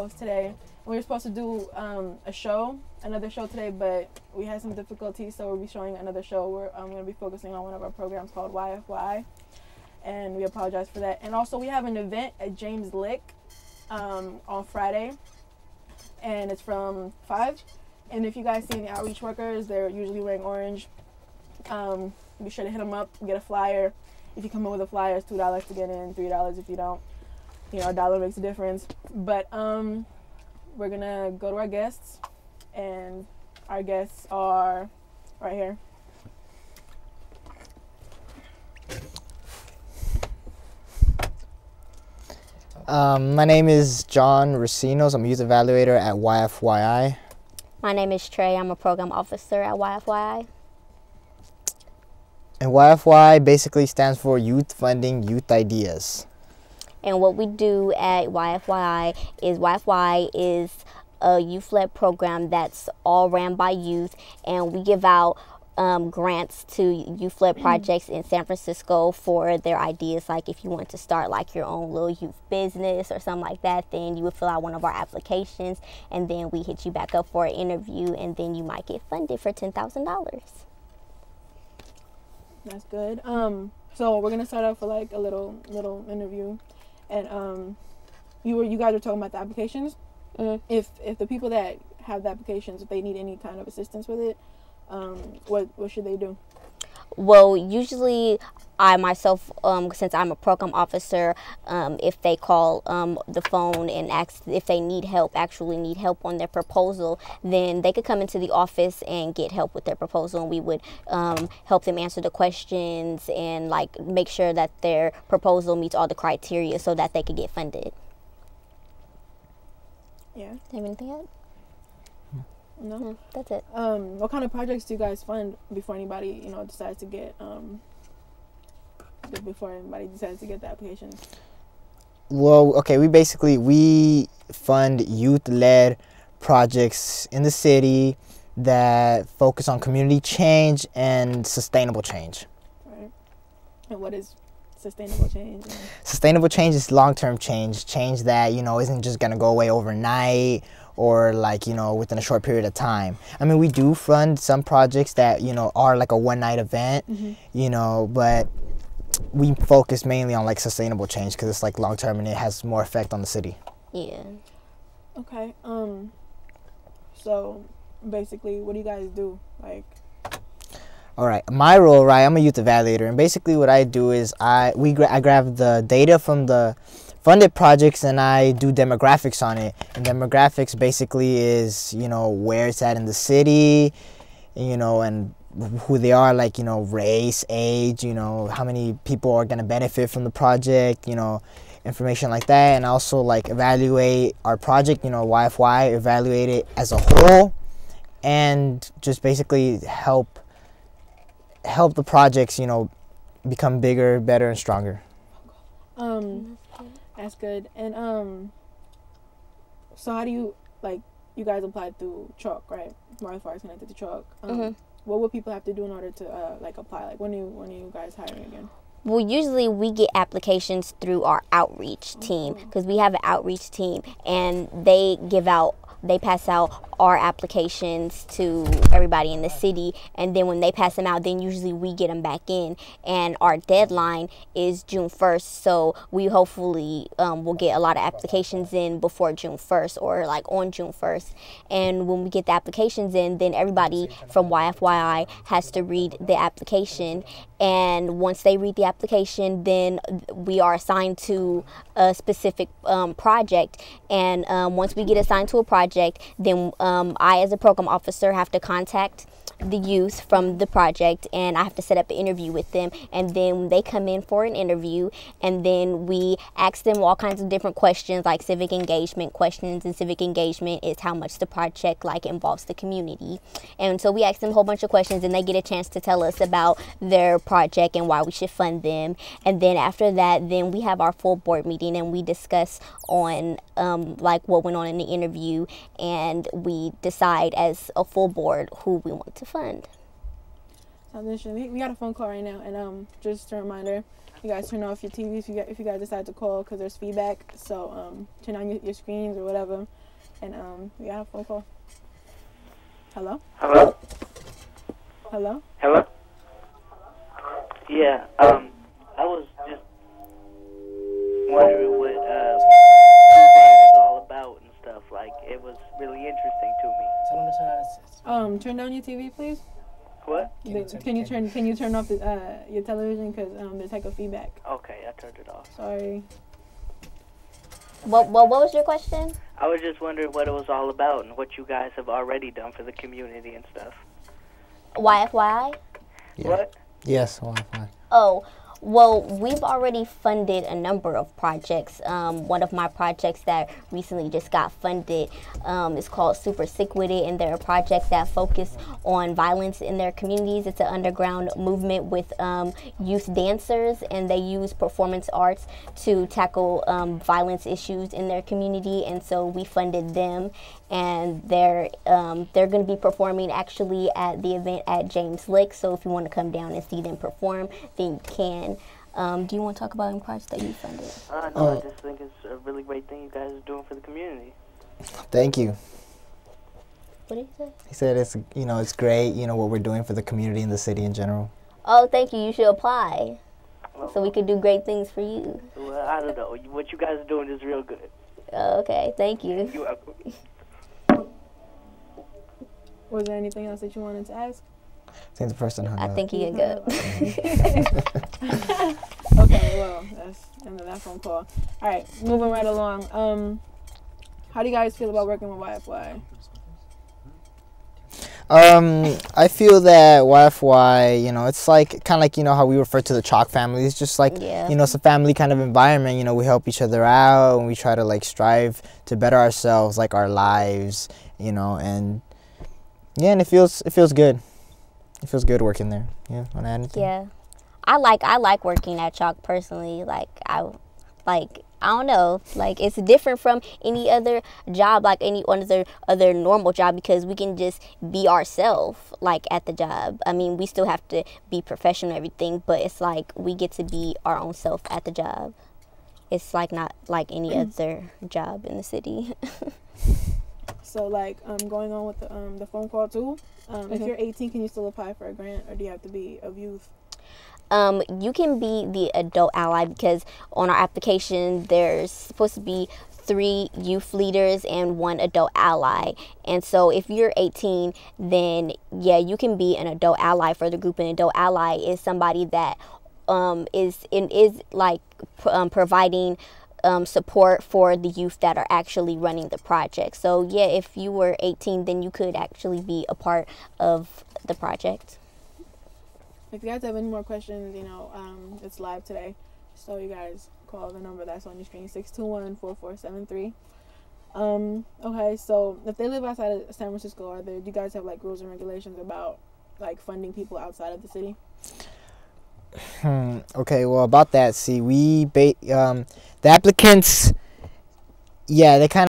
host today. We were supposed to do another show today, but we had some difficulties, so we'll be showing another show where I'm going to be focusing on one of our programs called YFYI, and we apologize for that. And also, we have an event at James Lick on Friday, and it's from 5. And if you guys see any outreach workers, they're usually wearing orange. Be sure to hit them up, get a flyer. If you come in with a flyer, it's $2 to get in, $3 if you don't. You know, a dollar makes a difference. But we're going to go to our guests, and our guests are right here. My name is John Racinos. I'm a youth evaluator at YFYI. My name is Trey. I'm a program officer at YFYI. And YFYI basically stands for Youth Funding Youth Ideas. And what we do at YFYI is a youth-led program that's all ran by youth, and we give out grants to youth-led projects in San Francisco for their ideas. Like if you want to start like your own little youth business or something like that, then you would fill out one of our applications, and then we hit you back up for an interview, and then you might get funded for $10,000. That's good. So we're gonna start off with like a little interview, and you guys were talking about the applications. If the people that have the applications, if they need any kind of assistance with it, what should they do? Well, usually I myself, since I'm a program officer, if they call the phone and ask if they actually need help on their proposal, then they could come into the office and get help with their proposal, and we would help them answer the questions and like make sure that their proposal meets all the criteria so that they could get funded. Yeah. Have anything else? No, that's it. What kind of projects do you guys fund before anybody, decides to get the applications? Well, okay, we fund youth-led projects in the city that focus on community change and sustainable change. Right. And what is sustainable change? Sustainable change is long-term change that, isn't just going to go away overnight or like, within a short period of time. I mean, we do fund some projects that, are like a one-night event, but we focus mainly on like sustainable change because it's like long-term and it has more effect on the city. Yeah. Okay. So basically, what do you guys do? Like, all right, my role, right, I'm a youth evaluator, and basically what I do is I grab the data from the funded projects and I do demographics on it. And demographics basically is, where it's at in the city, and who they are, like, race, age, how many people are going to benefit from the project, information like that. And also like evaluate our project, YFY, evaluate it as a whole, and just basically help the projects, become bigger, better, and stronger. That's good. And so how do you, like, you guys applied through Chalk, right? YFY is connected to Chalk. What would people have to do in order to apply? Like, when are you guys hiring again? Well, usually we get applications through our outreach team, because we have an outreach team, and they pass out our applications to everybody in the city, and then when they pass them out, then usually we get them back in, and our deadline is June 1st, so we hopefully will get a lot of applications in before June 1st or like on June 1st. And when we get the applications in, then everybody from YFYI has to read the application, and once they read the application, then we are assigned to a specific project, and once we get assigned to a project, then I, as a program officer, have to contact the youth from the project, and I have to set up an interview with them, and then they come in for an interview, and then we ask them all kinds of different questions, like civic engagement questions, and civic engagement is how much the project like involves the community. And so we ask them a whole bunch of questions, and they get a chance to tell us about their project and why we should fund them. And then after that, then we have our full board meeting, and we discuss on like what went on in the interview, and we decide as a full board who we want to fund. We got a phone call right now, and just a reminder, you guys turn off your TV if you guys decide to call because there's feedback. So turn on your screens or whatever, and we got a phone call. Hello. Hello. Hello. Hello. Yeah. I was just wondering what was all about and stuff. Like, it was really interesting to me. Turn down your TV, please. What? Can you turn off your television because there's like a feedback. Okay, I turned it off. Sorry. What was your question? I was just wondering what it was all about and what you guys have already done for the community and stuff. YFYI? Yeah. What? Yes, Wi-Fi. Oh, well, we've already funded a number of projects. One of my projects that recently just got funded is called Super Sick With It, and they're a project that focuses on violence in their communities. It's an underground movement with youth dancers, and they use performance arts to tackle violence issues in their community, and so we funded them. And they're going to be performing actually at the event at James Lick. So if you want to come down and see them perform, then you can. Do you want to talk about any projects that you funded? No, I just think it's a really great thing you guys are doing for the community. Thank you. What did he say? He said it's great, what we're doing for the community and the city in general. Oh, thank you. You should apply so we could do great things for you. Well, I don't know. What you guys are doing is real good. Okay, thank you. You're welcome. Was there anything else that you wanted to ask? I think the person hung I up. think he can go. Okay, well, that's the end of that phone call. All right, moving right along. How do you guys feel about working with YFY? I feel that YFY, it's like kind of like how we refer to the Chalk family. It's just like it's a family kind of environment. We help each other out and we try to like strive to better ourselves, like our lives, and it feels good. It feels good working there. Yeah, want to add anything? Yeah, I like working at Chalk personally. I don't know, like it's different from any other job, like any other normal job, because we can just be ourselves like at the job. I mean, we still have to be professional and everything, but it's like we get to be our own self at the job. It's like not like any other job in the city. So like going on with the phone call too. If you're 18, can you still apply for a grant, or do you have to be of youth? You can be the adult ally, because on our application there's supposed to be 3 youth leaders and 1 adult ally. And so if you're 18, then yeah, you can be an adult ally for the group. An adult ally is somebody that is providing support for the youth that are actually running the project. So yeah, if you were 18, then you could actually be a part of the project. If you guys have any more questions, it's live today. So you guys call the number that's on your screen, 621-4473. Okay, so if they live outside of San Francisco, do you guys have like rules and regulations about like funding people outside of the city? Okay, well about that, see, the applicants, they kind of